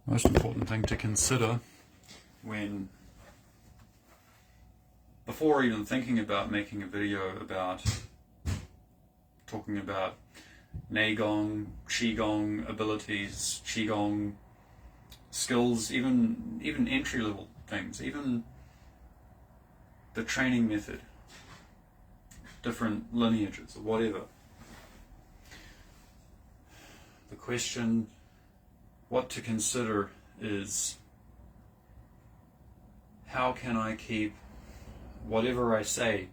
Most important thing to consider before even thinking about making a video about talking about Neigong, Qigong abilities, Qigong skills, even entry level things, even the training method, different lineages or whatever. The question, what to consider is, how can I keep whatever I say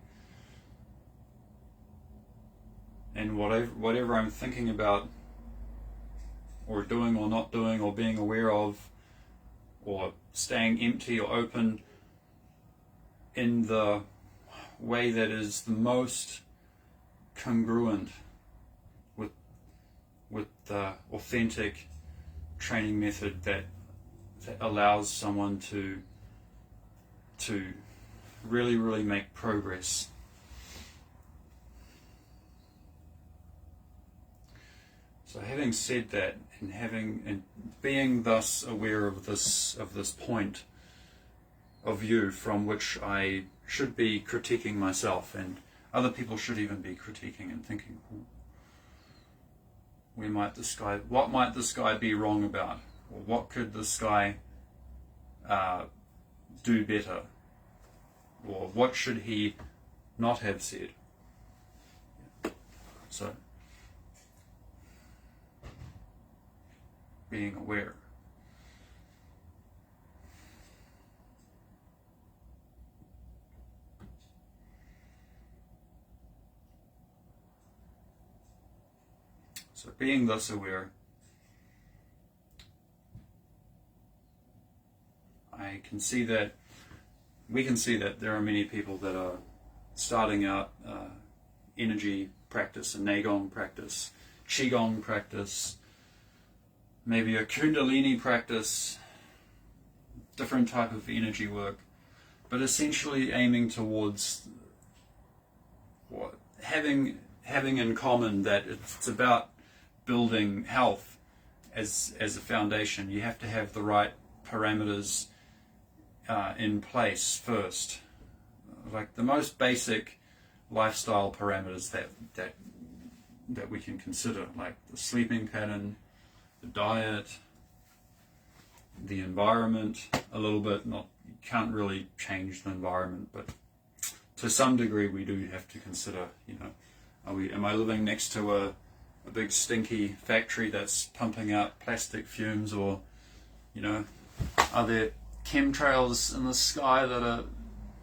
and whatever I'm thinking about or doing or not doing or being aware of or staying empty or open in the way that is the most congruent with the authentic training method that allows someone to really make progress. So having said that, and being thus aware of this point of view from which I should be critiquing myself, and other people should even be critiquing and thinking, what might this guy be wrong about, or what could this guy do better, or what should he not have said. So being aware. So being thus aware, we can see that there are many people that are starting out energy practice, a Neigong practice, Qigong practice, maybe a Kundalini practice, different type of energy work, but essentially aiming towards having in common that it's about building health as a foundation. You have to have the right parameters in place first, like the most basic lifestyle parameters that we can consider, like the sleeping pattern, the diet, the environment a little bit. You can't really change the environment, but to some degree we do have to consider, am I living next to a big stinky factory that's pumping out plastic fumes, or are there chemtrails in the sky that are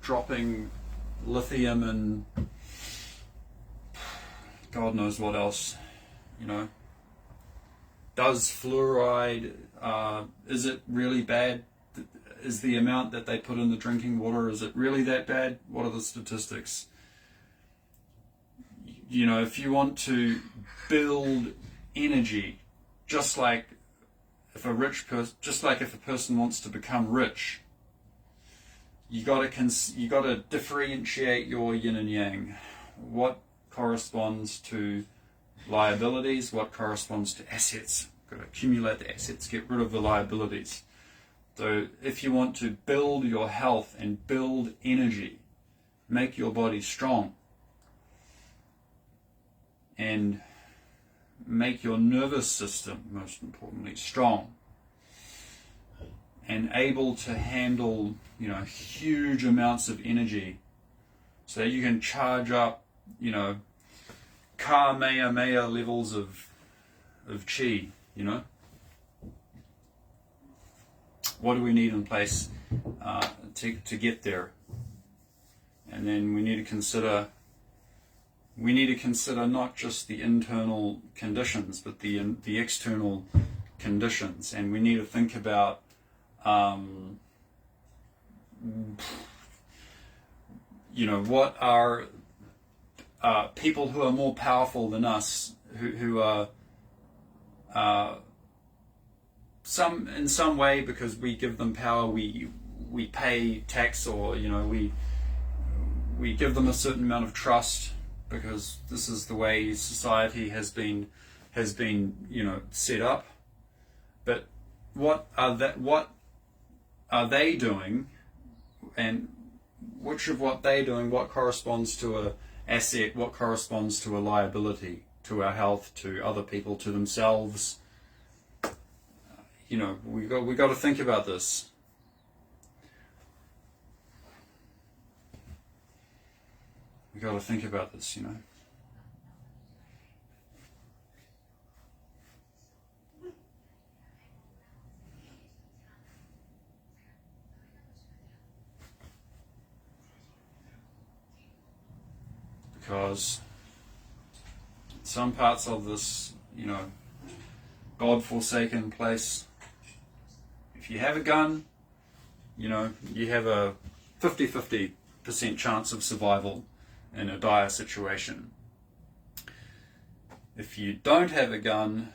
dropping lithium and God knows what else, Does fluoride, is it really bad? Is the amount that they put in the drinking water, is it really that bad? What are the statistics? If you want to build energy, just like if a person wants to become rich, you got to differentiate your yin and yang. What corresponds to liabilities? What corresponds to assets? Got to accumulate the assets, get rid of the liabilities. So if you want to build your health and build energy, make your body strong, and make your nervous system, most importantly, strong and able to handle, huge amounts of energy, so that you can charge up, Kamehameha levels of chi, What do we need in place to get there? And then we need to consider not just the internal conditions, but the external conditions, and we need to think about what are people who are more powerful than us, who are in some way, because we give them power, we pay tax, or we give them a certain amount of trust, because this is the way society has been set up. But what are they doing, and which of what they're doing, what corresponds to a asset, what corresponds to a liability, to our health, to other people, to themselves. You know, we got to think about this. We got to think about this, you know. Because some parts of this, you know, God-forsaken place, if you have a gun, you know, you have a 50-50% chance of survival in a dire situation. If you don't have a gun,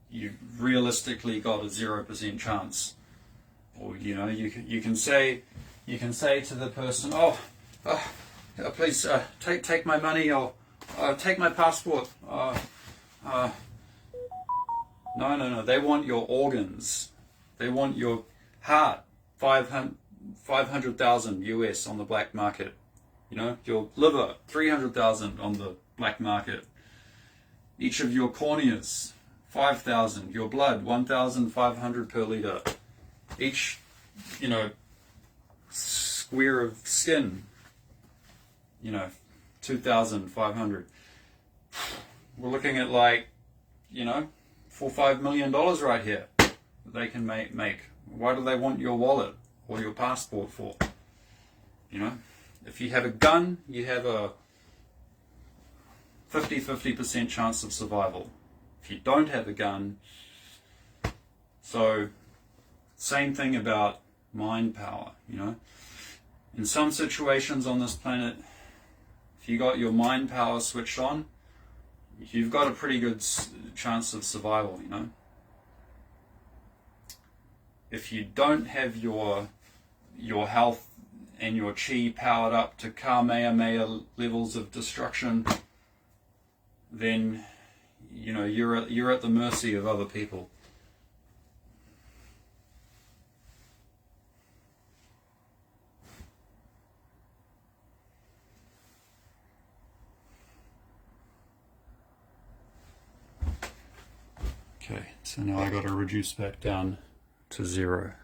you've realistically got a 0% chance. Or, you know, you can say to the person, oh, please take my money, or take my passport. No. They want your organs. They want your heart. 500,000 US on the black market. You know, your liver, 300,000 on the black market. Each of your corneas, 5,000. Your blood, 1,500 per liter. Each, you know, square of skin, you know, 2,500. We're looking at, like, you know, $4-5 million right here that they can make. Why do they want your wallet or your passport for? You know, if you have a gun, you have a 50% chance of survival. If you don't have a gun, so same thing about mind power, you know. In some situations on this planet, if you got your mind power switched on, you've got a pretty good chance of survival, you know. If you don't have your health and your chi powered up to Kamehameha levels of destruction, then, you know, you're at the mercy of other people. Okay, so now I got to reduce back down to 0.